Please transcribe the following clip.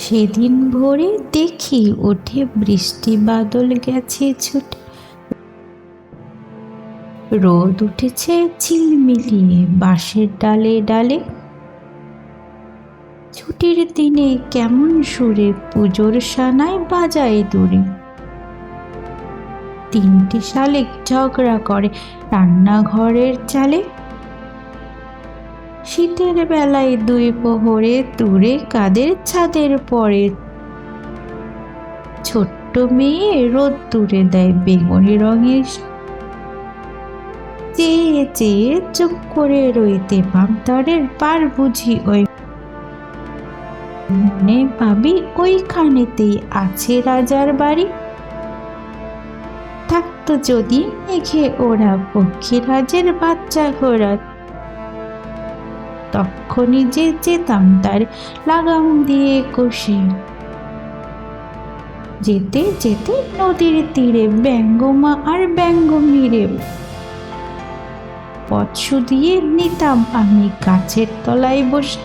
সেদিন ভোরে দেখি ওঠে বৃষ্টি বাদল গেছে ছুটে, রোদ উঠেছে ঝিলমিলিয়ে বাঁশের ডালে ডালে। ছুটির দিনে কেমন সুরে পুজোর সানায় বাজায় দূরে। তিনটি শালিক ঝগড়া করে রান্নাঘরের চালে। শীতের বেলায় দুই প্রহরে দূরে কাদের ছাদের পরে। ছোট্ট মেয়ে রোদ্দুরে দেয় বেগুনি রঙের, চেয়ে চেয়ে চুপ করে রইতে পামতারের পার বুঝি ওই। মনে ভাবি ওইখানেতেই আছে রাজার বাড়ি। থাকতো যদি মেঘে ওরা পক্ষীরাজের বাচ্চা ঘোড়া, তখনই যে যেতাম তার লাগাম দিয়ে কষে। যেতে যেতে নদীর তীরে ব্যঙ্গমা আর ব্যঙ্গমীরে পথ শুধিয়ে নিতাম আমি গাছের তলায় বসে।